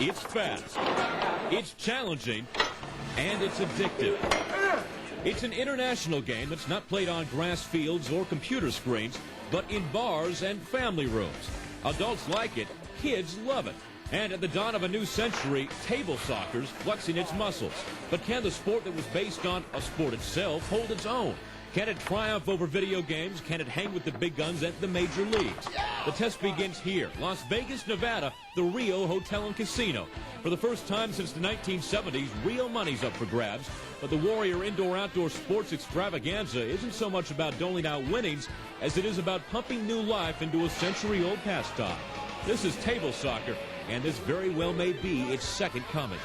It's fast, it's challenging, and it's addictive. It's an international game that's not played on grass fields or computer screens, but in bars and family rooms. Adults like it, kids love it. And at the dawn of a new century, table soccer's flexing its muscles. But can the sport that was based on a sport itself hold its own? Can it triumph over video games? Can it hang with the big guns at the major leagues? The test begins here, Las Vegas, Nevada, the Rio Hotel and Casino. For the first time since the 1970s, real money's up for grabs. But the Warrior Indoor-Outdoor Sports Extravaganza isn't so much about doling out winnings as it is about pumping new life into a century-old pastime. This is table soccer, and this very well may be its second coming.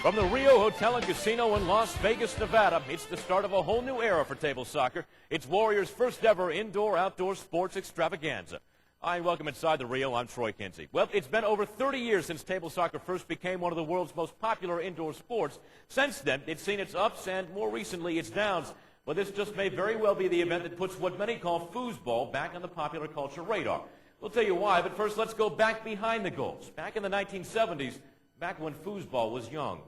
From the Rio Hotel and Casino in Las Vegas, Nevada, it's the start of a whole new era for table soccer. It's Warriors' first ever indoor-outdoor sports extravaganza. Hi, and welcome inside the Rio. I'm Troy Kinsey. Well, it's been over 30 years since table soccer first became one of the world's most popular indoor sports. Since then, it's seen its ups and, more recently, its downs. But this just may very well be the event that puts what many call foosball back on the popular culture radar. We'll tell you why, but first let's go back behind the goals. Back in the 1970s, back when foosball was young.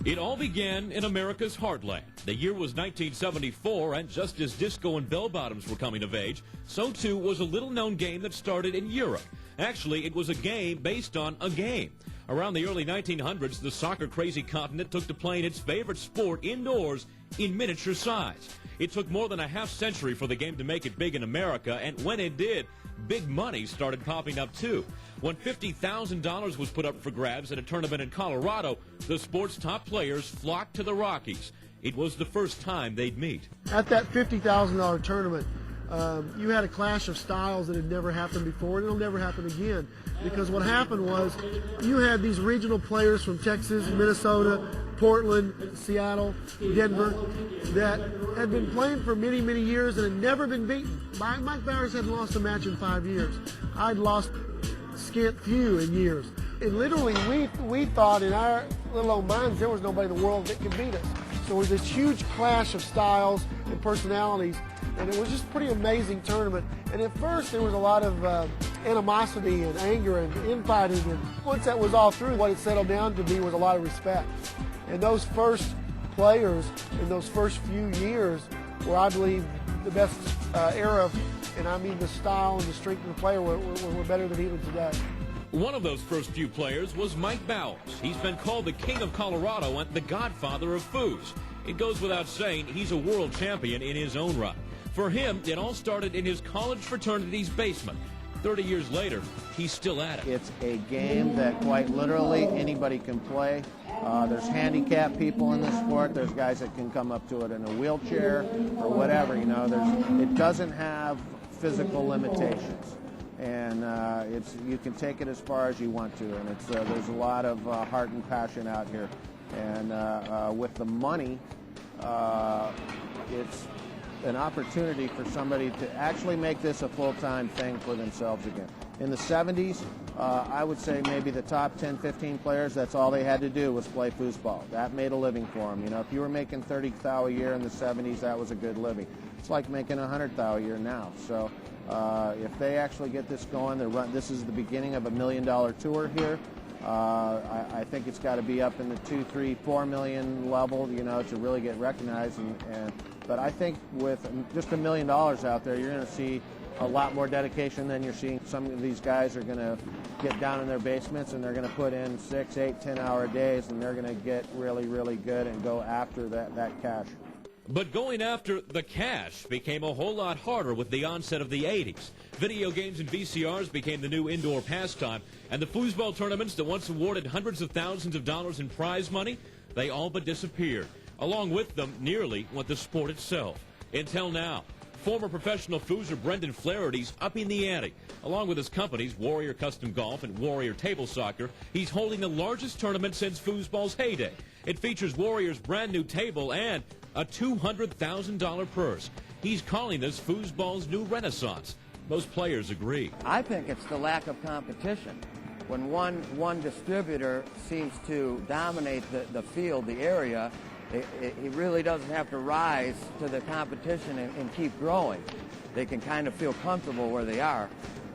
It all began in America's heartland. The year was 1974, and just as disco and bell-bottoms were coming of age, so too was a little-known game that started in Europe. Actually, it was a game based on a game. Around the early 1900s, the soccer-crazy continent took to playing its favorite sport indoors in miniature size. It took more than a half-century for the game to make it big in America, and when it did, big money started popping up too. When $50,000 was put up for grabs at a tournament in Colorado, the sport's top players flocked to the Rockies. It was the first time they'd meet. At that $50,000 tournament, you had a clash of styles that had never happened before, and it'll never happen again. Because what happened was you had these regional players from Texas, Minnesota, Portland, Seattle, Denver, that had been playing for many, many years and had never been beaten. Mike Bowers hadn't lost a match in 5 years. I'd lost scant few in years. And literally, we thought in our little old minds there was nobody in the world that could beat us. So it was this huge clash of styles and personalities, and it was just a pretty amazing tournament. And at first there was a lot of animosity and anger and infighting, and once that was all through, what it settled down to be was a lot of respect. And those first players in those first few years were, I believe, the best era of, and I mean the style and the strength of the player were better than even today. One of those first few players was Mike Bowers. He's been called the King of Colorado and the Godfather of Foos. It goes without saying he's a world champion in his own right. For him, it all started in his college fraternity's basement. 30 years later, he's still at it. It's a game that quite literally anybody can play. There's handicapped people in this sport. There's guys that can come up to it in a wheelchair or whatever. You know, it doesn't have physical limitations, and you can take it as far as you want to. And there's a lot of heart and passion out here. And with the money, it's an opportunity for somebody to actually make this a full-time thing for themselves again. In the 70s, I would say maybe the top 10, 15 players, that's all they had to do was play foosball. That made a living for them. You know, if you were making $30,000 a year in the 70s, that was a good living. It's like making $100,000 a year now. So if they actually get this going, this is the beginning of $1 million tour here. I think it's got to be up in the 2, 3, 4 million level, you know, to really get recognized. But I think with just $1 million out there, you're going to see a lot more dedication than you're seeing. Some of these guys are going to get down in their basements and they're going to put in 6, 8, 10-hour days, and they're going to get really, really good and go after that cash. But going after the cash became a whole lot harder with the onset of the 80s. Video games and VCRs became the new indoor pastime, and the foosball tournaments that once awarded hundreds of thousands of dollars in prize money, they all but disappeared. Along with them, nearly went the sport itself. Until now. Former professional Fooser Brendan Flaherty's upping the ante. Along with his companies, Warrior Custom Golf and Warrior Table Soccer, he's holding the largest tournament since Foosball's heyday. It features Warrior's brand new table and a $200,000 purse. He's calling this Foosball's new renaissance. Most players agree. I think it's the lack of competition. When one distributor seems to dominate the field, the area, he really doesn't have to rise to the competition and keep growing. They can kind of feel comfortable where they are.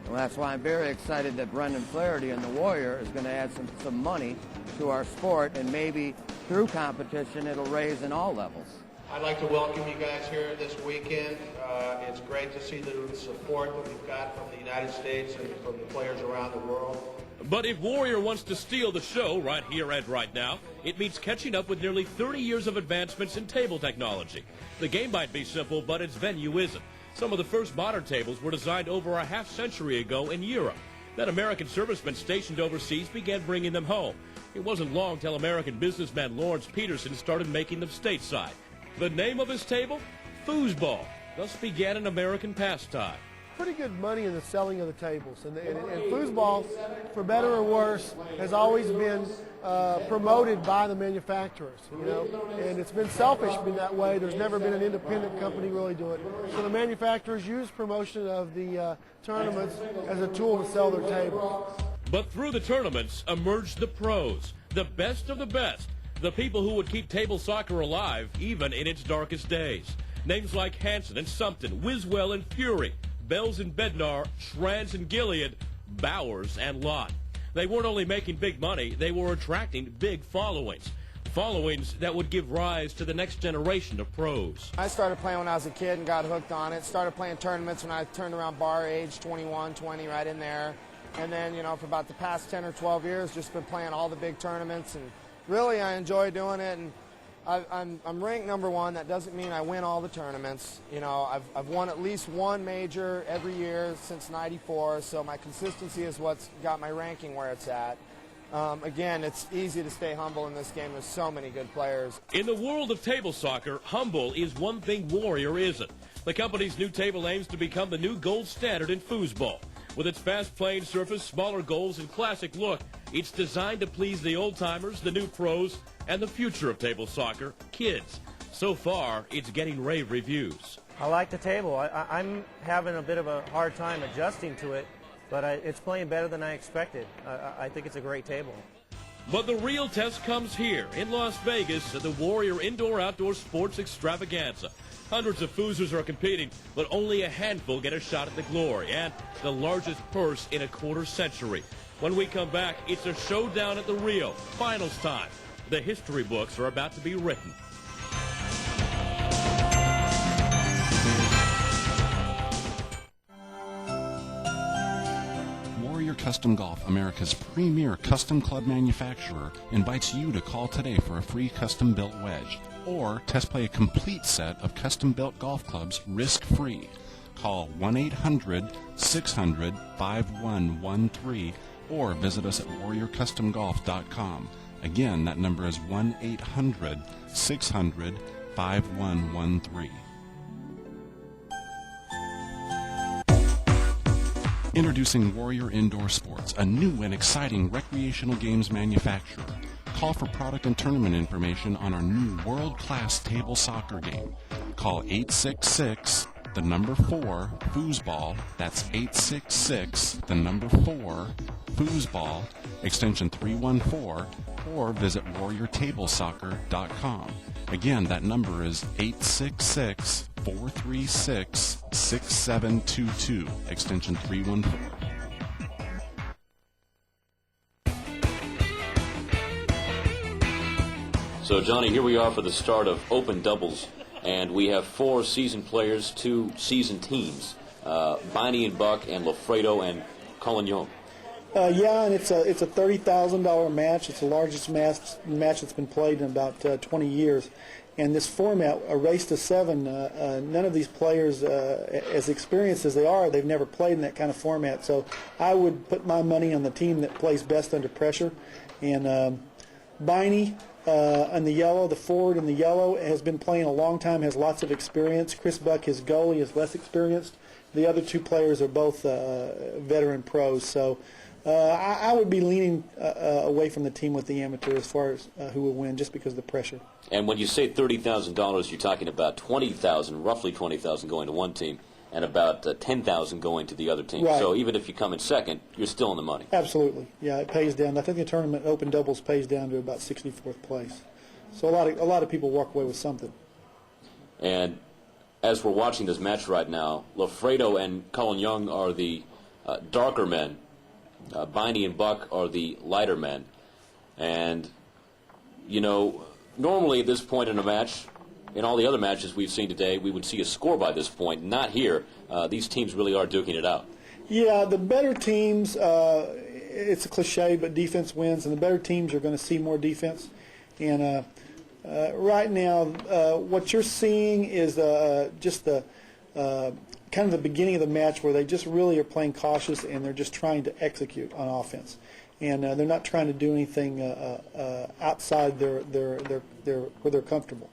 And that's why I'm very excited that Brendan Flaherty and the Warrior is going to add some money to our sport, and maybe through competition it'll raise in all levels. I'd like to welcome you guys here this weekend. It's great to see the support that we've got from the United States and from the players around the world. But if Warrior wants to steal the show right here and right now, it means catching up with nearly 30 years of advancements in table technology. The game might be simple, but its venue isn't. Some of the first modern tables were designed over a half-century ago in Europe. Then American servicemen stationed overseas began bringing them home. It wasn't long till American businessman Lawrence Peterson started making them stateside. The name of his table? Foosball. Thus began an American pastime. Pretty good money in the selling of the tables. And foosball, for better or worse, has always been promoted by the manufacturers, you know. And it's been selfish in that way. There's never been an independent company really do it. So the manufacturers use promotion of the tournaments as a tool to sell their tables. But through the tournaments emerged the pros, the best of the best, the people who would keep table soccer alive even in its darkest days. Names like Hansen and Sumpton, Wiswell and Fury, Bells and Bednar, Schranz and Gilead, Bowers and Lott. They weren't only making big money, they were attracting big followings. Followings that would give rise to the next generation of pros. I started playing when I was a kid and got hooked on it. Started playing tournaments when I turned around bar age, 21, 20, right in there. And then, you know, for about the past 10 or 12 years, just been playing all the big tournaments. And really, I enjoy doing it. And I'm ranked #1. That doesn't mean I win all the tournaments. You know, I've won at least one major every year since '94, so my consistency is what's got my ranking where it's at. Again, it's easy to stay humble in this game. There's so many good players. In the world of table soccer, humble is one thing Warrior isn't. The company's new table aims to become the new gold standard in foosball. With its fast playing surface, smaller goals, and classic look, it's designed to please the old-timers, the new pros, and the future of table soccer, kids. So far, it's getting rave reviews. I like the table. I'm having a bit of a hard time adjusting to it, but it's playing better than I expected. I think it's a great table. But the real test comes here in Las Vegas at the Warrior Indoor-Outdoor Sports Extravaganza. Hundreds of foosers are competing, but only a handful get a shot at the glory and the largest purse in a quarter-century. When we come back, it's a showdown at the Rio. Finals time. The history books are about to be written. Warrior Custom Golf, America's premier custom club manufacturer, invites you to call today for a free custom-built wedge or test play a complete set of custom-built golf clubs risk-free. Call 1-800-600-5113 or visit us at warriorcustomgolf.com. Again, that number is 1-800-600-5113. Introducing Warrior Indoor Sports, a new and exciting recreational games manufacturer. Call for product and tournament information on our new world-class table soccer game. Call 866 the number 4 Foosball. That's 866 the number 4 Foosball, extension 314, or visit warriortablesoccer.com. Again, that number is 866-436-6722, extension 314. So, Johnny, here we are for the start of Open Doubles, and we have 4 seasoned players, 2 seasoned teams, Biney and Buck and Lofredo and Collignon. Yeah, and it's a $30,000 match. It's the largest match that's been played in about 20 years. And this format, a race to 7, none of these players, as experienced as they are, they've never played in that kind of format. So I would put my money on the team that plays best under pressure. And Biney, in the yellow, the forward in the yellow, has been playing a long time, has lots of experience. Chris Buck, his goalie, is less experienced. The other two players are both veteran pros. So I would be leaning away from the team with the amateur as far as who will win, just because of the pressure. And when you say $30,000, you're talking about $20,000, roughly $20,000 going to one team, and about $10,000 going to the other team. Right. So even if you come in second, you're still in the money. Absolutely, yeah, it pays down. I think the tournament open doubles pays down to about 64th place. So a lot of people walk away with something. And as we're watching this match right now, Lafredo and Colin Young are the darker men. Biney and Buck are the lighter men. And, you know, normally at this point in a match, in all the other matches we've seen today, we would see a score by this point. Not here. These teams really are duking it out. Yeah, the better teams, it's a cliche, but defense wins, and the better teams are going to see more defense. And right now, what you're seeing is just the kind of the beginning of the match where they just really are playing cautious, and they're just trying to execute on offense. And they're not trying to do anything outside their where they're comfortable.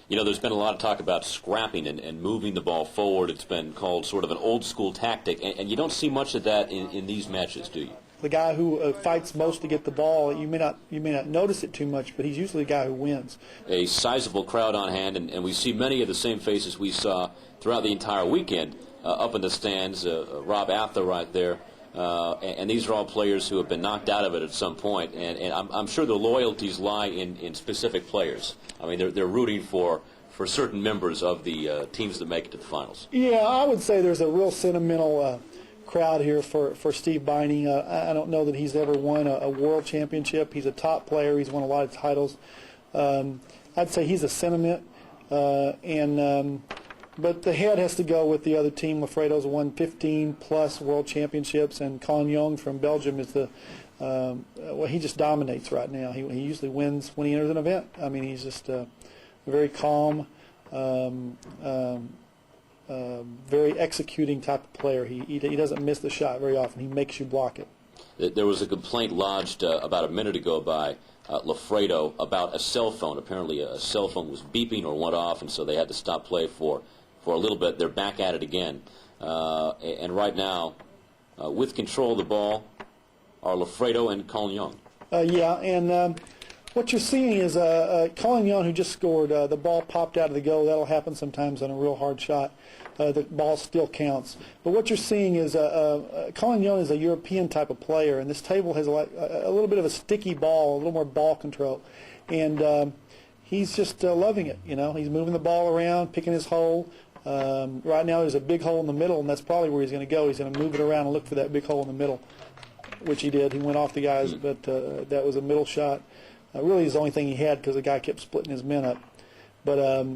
You know, there's been a lot of talk about scrapping and moving the ball forward. It's been called sort of an old-school tactic, and you don't see much of that in these matches, do you? The guy who fights most to get the ball, you may not notice it too much, but he's usually the guy who wins. A sizable crowd on hand, and we see many of the same faces we saw throughout the entire weekend up in the stands. Rob Atha right there. And these are all players who have been knocked out of it at some point, and I'm sure the loyalties lie in specific players. I mean, they're rooting for certain members of the teams that make it to the finals. Yeah, I would say there's a real sentimental crowd here for Steve Biney. I don't know that he's ever won a world championship. He's a top player. He's won a lot of titles. I'd say he's a sentiment, but the head has to go with the other team. Lafredo's won 15-plus world championships, and Colin Young from Belgium is well, he just dominates right now. He usually wins when he enters an event. I mean, he's just very calm, very executing type of player. He doesn't miss the shot very often. He makes you block it. There was a complaint lodged about a minute ago by Lafredo about a cell phone. Apparently a cell phone was beeping or went off, and so they had to stop play for a little bit. They're back at it again. And right now, with control of the ball, are Lafredo and Colin Young. Yeah, and what you're seeing is Colin Young, who just scored, the ball popped out of the goal. That'll happen sometimes on a real hard shot. The ball still counts. But what you're seeing is Colin Young is a European type of player, and this table has a little bit of a sticky ball, a little more ball control. And he's just loving it. You know, he's moving the ball around, picking his hole. Right now there's a big hole in the middle, and that's probably where he's going to go. He's going to move it around and look for that big hole in the middle, which he did. He went off the guys, but that was a middle shot. Really, is the only thing he had because the guy kept splitting his men up. But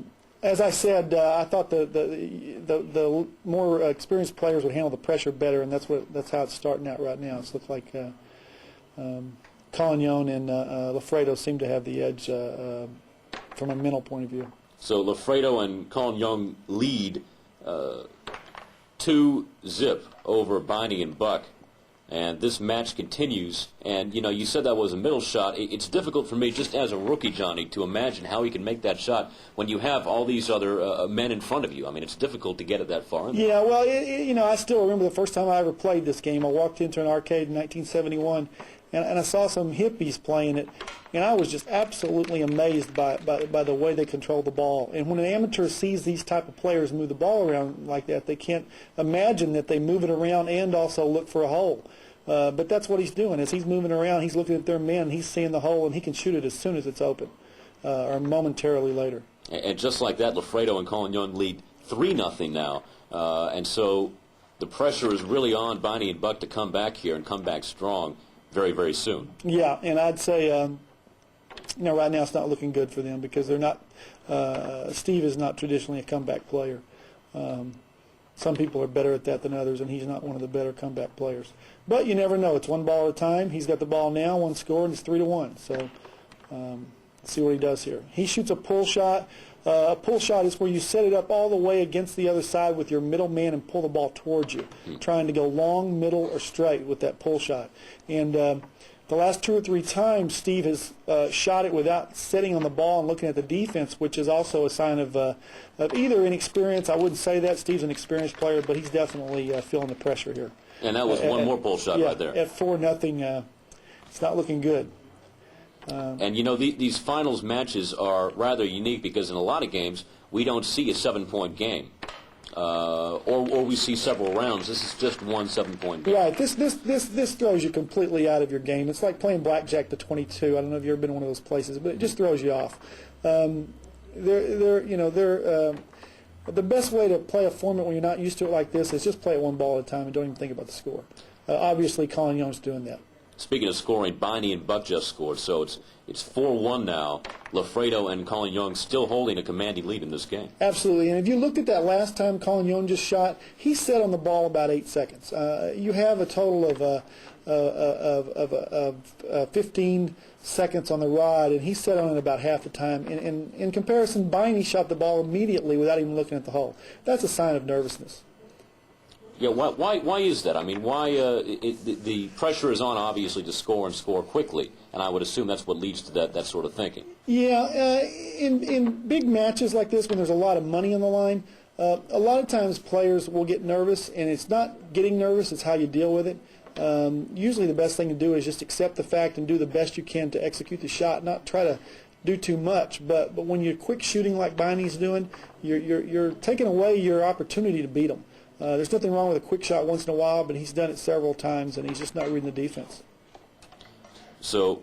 as I said, I thought the more experienced players would handle the pressure better, and that's how it's starting out right now. It looks like Colin Young and Lafredo seem to have the edge from a mental point of view. So Lafredo and Colin Young lead 2-0 over Biney and Buck. And this match continues, and, you know, you said that was a middle shot. It's difficult for me, just as a rookie, Johnny, to imagine how he can make that shot when you have all these other men in front of you. I mean, it's difficult to get it that far in there. Yeah, well, you know, I still remember the first time I ever played this game. I walked into an arcade in 1971, and I saw some hippies playing it, and I was just absolutely amazed by the way they control the ball. And when an amateur sees these type of players move the ball around like that, they can't imagine that they move it around and also look for a hole. But that's what he's doing. As he's moving around, he's looking at their men, he's seeing the hole, and he can shoot it as soon as it's open, or momentarily later. And just like that, Lafredo and Colin Young lead 3-0 now. And so the pressure is really on Biney and Buck to come back here and come back strong very, very soon. Yeah, and I'd say, you know, right now it's not looking good for them because they're not. Steve is not traditionally a comeback player. Some people are better at that than others, and he's not one of the better comeback players. But you never know. It's one ball at a time. He's got the ball now, one score, and it's 3-1. So let's see what he does here. He shoots a pull shot. A pull shot is where you set it up all the way against the other side with your middle man and pull the ball towards you, trying to go long, middle, or straight with that pull shot. And The last 2 or 3 times, Steve has shot it without sitting on the ball and looking at the defense, which is also a sign of either inexperience. I wouldn't say that. Steve's an experienced player, but he's definitely feeling the pressure here. And that was one more pull shot right there. At 4-0, it's not looking good. And, you know, these finals matches are rather unique because in a lot of games, we don't see a 7-point game. Or we see several rounds. This is just one 7-point game. Right. This throws you completely out of your game. It's like playing blackjack to 22. I don't know if you've ever been in one of those places, but it just throws you off. The best way to play a format when you're not used to it like this is just play it one ball at a time and don't even think about the score. Obviously, Colin Young's doing that. Speaking of scoring, Biney and Buck just scored, so it's 4-1 now. Lafredo and Colin Young still holding a commanding lead in this game. Absolutely, and if you looked at that last time Colin Young just shot, he sat on the ball about 8 seconds. You have a total of 15 seconds on the rod, and he sat on it about half the time. In comparison, Biney shot the ball immediately without even looking at the hole. That's a sign of nervousness. Yeah, why is that? I mean, why the pressure is on, obviously, to score and score quickly, and I would assume that's what leads to that sort of thinking. Yeah, in big matches like this, when there's a lot of money on the line, a lot of times players will get nervous, and it's not getting nervous, it's how you deal with it. Usually the best thing to do is just accept the fact and do the best you can to execute the shot, not try to do too much. But when you're quick shooting like Biney's doing, you're taking away your opportunity to beat them. There's nothing wrong with a quick shot once in a while, but he's done it several times, and he's just not reading the defense. So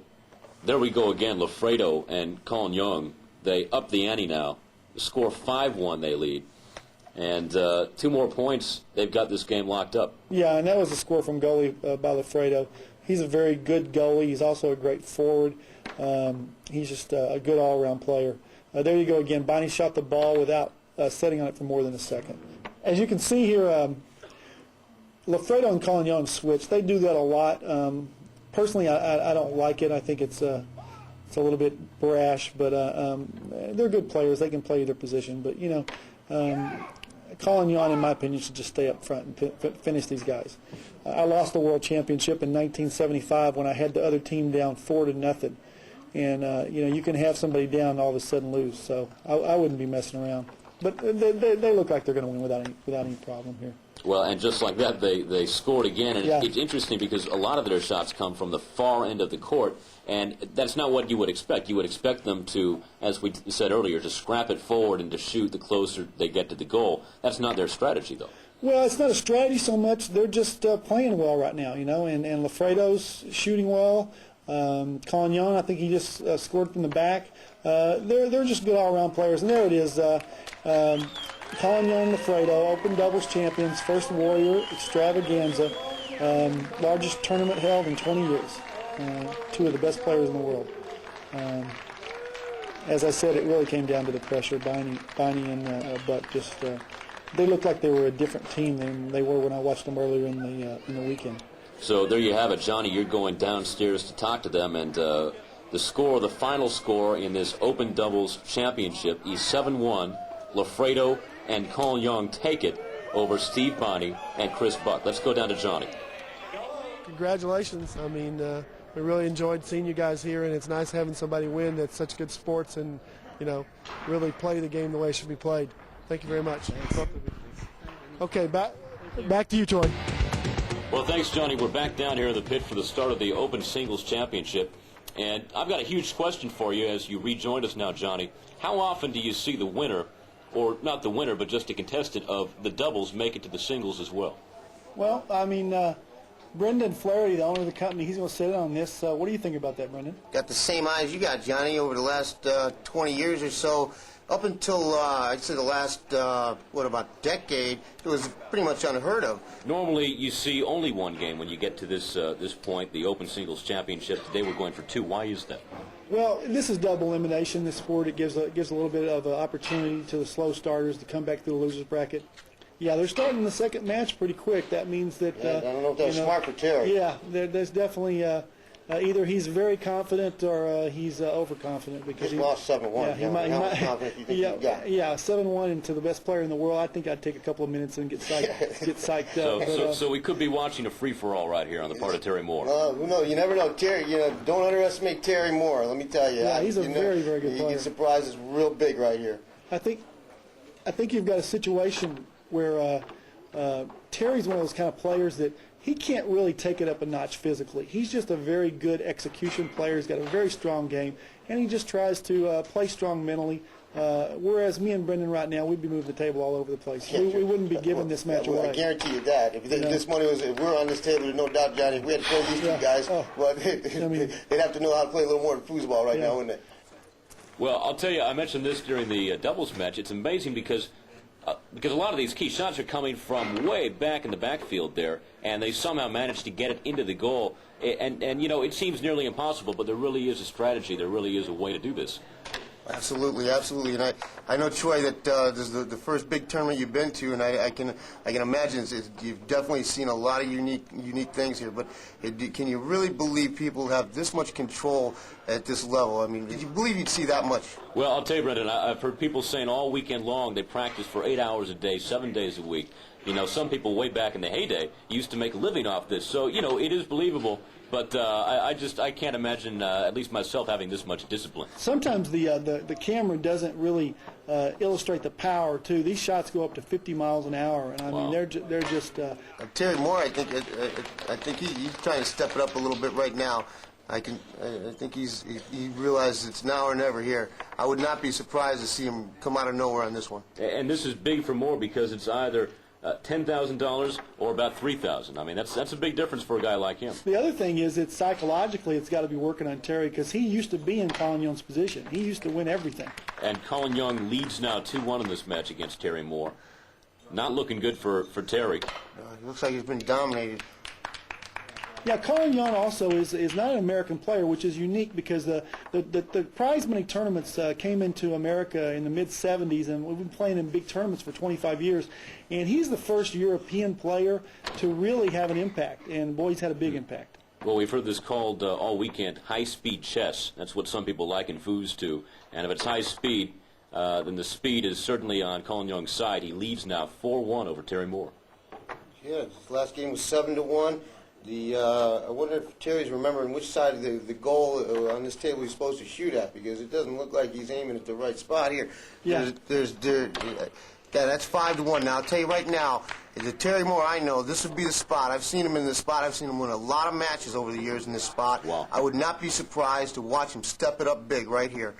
there we go again. Lafredo and Colin Young, they up the ante now. The score 5-1 they lead. And 2 more points, they've got this game locked up. Yeah, and that was a score from goalie by Lafredo. He's a very good goalie. He's also a great forward. He's just a good all-around player. There you go again. Biney shot the ball without setting on it for more than a second. As you can see here, Lafredo and Colin Young switch. They do that a lot. Personally, I don't like it. I think it's a little bit brash, but they're good players. They can play either position. But, you know, Colin Young, in my opinion, should just stay up front and finish these guys. I lost the World Championship in 1975 when I had the other team down 4-0. And, you know, you can have somebody down and all of a sudden lose. So I wouldn't be messing around. But they look like they're going to win without any problem here. Well, and just like that, they scored again. And yeah. It's interesting because a lot of their shots come from the far end of the court, and that's not what you would expect. You would expect them to, as we said earlier, to scrap it forward and to shoot the closer they get to the goal. That's not their strategy, though. Well, it's not a strategy so much. They're just playing well right now, you know, and Lafredo's shooting well. Colin Young, I think he just scored from the back. They're just good all-around players. And there it is. Colin Young, Lafredo, Open Doubles champions, first Warrior Extravaganza, largest tournament held in 20 years. 2 of the best players in the world. As I said, it really came down to the pressure. Biney and Buck just they looked like they were a different team than they were when I watched them earlier in the weekend. So there you have it, Johnny. You're going downstairs to talk to them, and the final score in this Open Doubles Championship is 7-1. Lafredo and Colin Young take it over Steve Biney and Chris Buck. Let's go down to Johnny. Congratulations. I mean, we really enjoyed seeing you guys here, and it's nice having somebody win that's such good sports and, you know, really play the game the way it should be played. Thank you very much. Okay, back to you, Troy. Well, thanks, Johnny. We're back down here in the pit for the start of the Open Singles Championship. And I've got a huge question for you as you rejoined us now, Johnny. How often do you see the winner, or not the winner, but just a contestant of the doubles make it to the singles as well? Well, I mean, Brendan Flaherty, the owner of the company, he's going to sit in on this. What do you think about that, Brendan? Got the same eyes you got, Johnny, over the last 20 years or so. Up until, I'd say the last, about decade, it was pretty much unheard of. Normally, you see only one game when you get to this point, the Open Singles Championship. Today we're going for 2. Why is that? Well, this is double elimination. This sport, it gives a little bit of opportunity to the slow starters to come back through the losers bracket. Yeah, they're starting the second match pretty quick. That means that I don't know if they're smart for 2. Yeah, there's definitely either he's very confident or he's overconfident because Just lost 7-1. Yeah, he might. How much confidence do you think yeah, you got? yeah, 7-1 into the best player in the world. I think I'd take a couple of minutes and get psyched up. So we could be watching a free-for-all right here on the part of Terry Moore. No, you never know. Terry, don't underestimate Terry Moore. Let me tell you. Yeah, he's a very, very good player. He surprises real big right here. I think you've got a situation where Terry's one of those kind of players that he can't really take it up a notch physically. He's just a very good execution player. He's got a very strong game, and he just tries to play strong mentally. Whereas me and Brendan right now, we'd be moving the table all over the place. We wouldn't be giving this match away. I guarantee you that. If this money was, if we're on this table, there's no doubt, Johnny, if we had to play these two guys, but they'd have to know how to play a little more foosball right now, wouldn't they? Well, I'll tell you, I mentioned this during the doubles match. It's amazing because a lot of these key shots are coming from way back in the backfield there, and they somehow managed to get it into the goal. And it seems nearly impossible, but there really is a strategy. There really is a way to do this. Absolutely, absolutely. And I know, Troy, that this is the first big tournament you've been to, and I can imagine you've definitely seen a lot of unique things here. But can you really believe people have this much control at this level? I mean, did you believe you'd see that much? Well, I'll tell you, Brendan, I've heard people saying all weekend long they practice for 8 hours a day, 7 days a week. Some people way back in the heyday used to make a living off this. So, it is believable. But I can't imagine, at least myself, having this much discipline. Sometimes the camera doesn't really illustrate the power too. These shots go up to 50 miles an hour, and I mean they're just. Terry Moore, I think he's trying to step it up a little bit right now. I think he realizes it's now or never here. I would not be surprised to see him come out of nowhere on this one. And this is big for Moore because it's either $10,000 or about $3,000. I mean, that's a big difference for a guy like him. The other thing is, it's psychologically, it's got to be working on Terry because he used to be in Colin Young's position. He used to win everything. And Colin Young leads now 2-1 in this match against Terry Moore. Not looking good for Terry. It looks like he's been dominated. Yeah, Colin Young also is not an American player, which is unique because the prize money tournaments came into America in the mid-'70s, and we've been playing in big tournaments for 25 years. And he's the first European player to really have an impact, and boy, he's had a big impact. Well, we've heard this called all weekend high-speed chess. That's what some people liken Foos to. And if it's high speed, then the speed is certainly on Colin Young's side. He leads now 4-1 over Terry Moore. Yeah, his last game was 7-1. I wonder if Terry's remembering which side of the goal on this table he's supposed to shoot at, because it doesn't look like he's aiming at the right spot here. Yeah. That's 5-1. Now, I'll tell you right now, the Terry Moore I know, this would be the spot. I've seen him in this spot. I've seen him win a lot of matches over the years in this spot. Wow. I would not be surprised to watch him step it up big right here.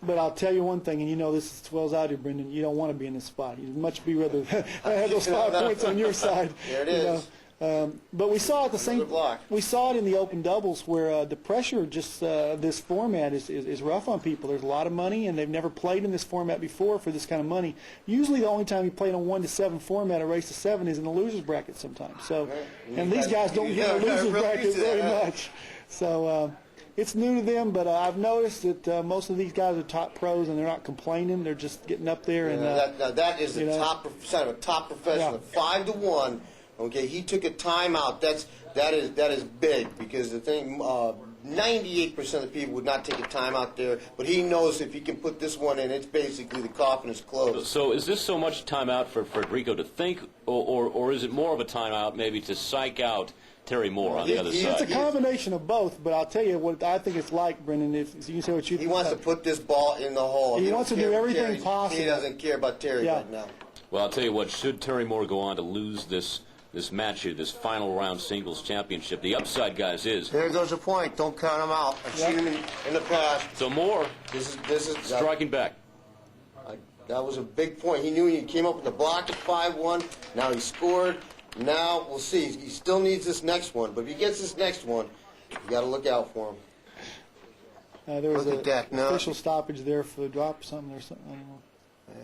But I'll tell you one thing, and you know this as well as I do, Brendan, you don't want to be in this spot. You'd much be rather have those 5 points on your side. There it is. But we saw it we saw it in the open doubles where the pressure just this format is rough on people. There's a lot of money, and they've never played in this format before for this kind of money. Usually the only time you play in a 1-7 format, a race to 7, is in the losers bracket sometimes. So, and these guys don't get in the losers bracket very much. So it's new to them, but I've noticed that most of these guys are top pros, and they're not complaining. They're just getting up there. And that is the top side of a top professional. 5-1. Okay, he took a timeout. That is big, because the thing, 98% of the people would not take a timeout there, but he knows if he can put this one in, it's basically the coffin is closed. So is this so much timeout for Federico to think, or is it more of a timeout maybe to psych out Terry Moore on the other side? It's a combination of both, but I'll tell you what I think it's like, Brendan, if you can say what you think. He wants to put this ball in the hole. He wants to do everything possible. He doesn't care about Terry right now. Well, I'll tell you what, should Terry Moore go on to lose this match here, this final round singles championship, the upside, guys, is... There goes the point. Don't count him out. I've seen him in the past. So Moore this is striking back. That was a big point. He knew he came up with the block at 5-1. Now he scored. Now we'll see. He still needs this next one, but if he gets this next one, you got to look out for him. There was an official stoppage there for the drop or something. I don't know.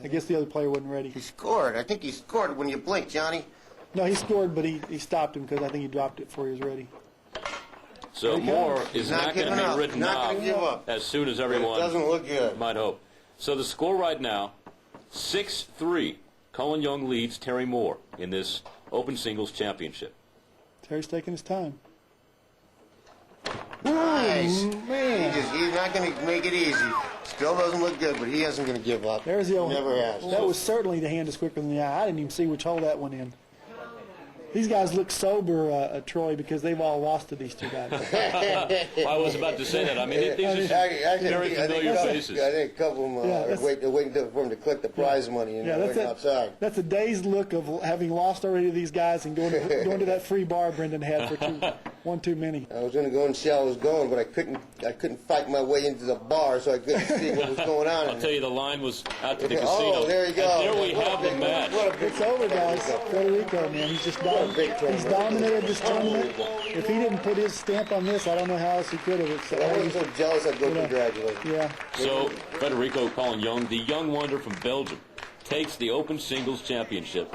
I guess the other player wasn't ready. He scored. I think he scored when you blinked, Johnny. No, he scored, but he stopped him because I think he dropped it before he was ready. So Moore is not going to be written off as soon as everyone doesn't look good. Might hope. So the score right now, 6-3. Colin Young leads Terry Moore in this Open Singles Championship. Terry's taking his time. Nice. Man. He's not going to make it easy. Still doesn't look good, but he isn't going to give up. There's the old. Never has. That was certainly the hand is quicker than the eye. I didn't even see which hole that went in. These guys look sober, Troy, because they've all lost to these two guys. I was about to say that. I mean, these are very familiar faces. I think a couple of them are waiting for him to collect the prize money and waiting outside. That's a day's look of having lost already to these guys and going to that free bar Brendan had for one too many. I was going to go and see how it was going, but I couldn't fight my way into the bar, so I couldn't see what was going on. I'll tell you, the line was out to the casino. Oh, there you go. And there we have the match. It's over, guys. Federico, man, he's just he's dominated this tournament. If he didn't put his stamp on this, I don't know how else he could have. I wasn't so jealous I'd go congratulate him. Yeah. So, Federico Colin-Young, the young wonder from Belgium, takes the Open Singles Championship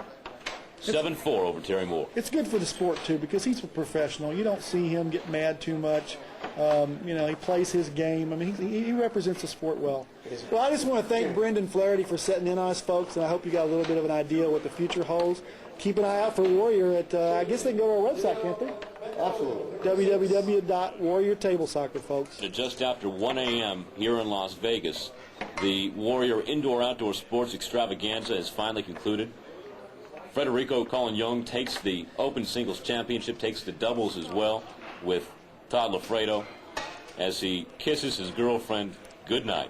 7-4 over Terry Moore. It's good for the sport, too, because he's a professional. You don't see him get mad too much. He plays his game. I mean, he represents the sport well. Well, I just want to thank Brendan Flaherty for setting in on us, folks, and I hope you got a little bit of an idea what the future holds. Keep an eye out for Warrior at, I guess they can go to our website, can't they? Absolutely. www.warriortablesoccer, folks. Just after 1 a.m. here in Las Vegas, the Warrior Indoor-Outdoor Sports Extravaganza has finally concluded. Federico Colin-Young takes the Open Singles Championship, takes the doubles as well with Todd Lafredo as he kisses his girlfriend goodnight.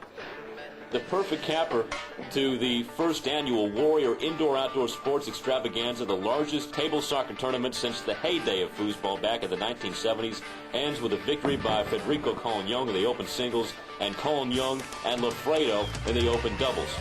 The perfect capper to the first annual Warrior Indoor-Outdoor Sports Extravaganza, the largest table soccer tournament since the heyday of foosball back in the 1970s, ends with a victory by Federico Colin-Young in the Open Singles and Colin-Young and Lafredo in the Open Doubles.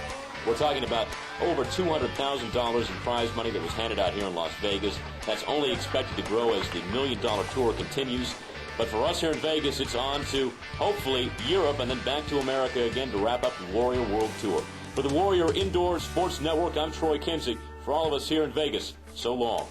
We're talking about over $200,000 in prize money that was handed out here in Las Vegas. That's only expected to grow as the $1 Million Tour continues. But for us here in Vegas, it's on to, hopefully, Europe and then back to America again to wrap up the Warrior World Tour. For the Warrior Indoor Sports Network, I'm Troy Kinsey. For all of us here in Vegas, so long.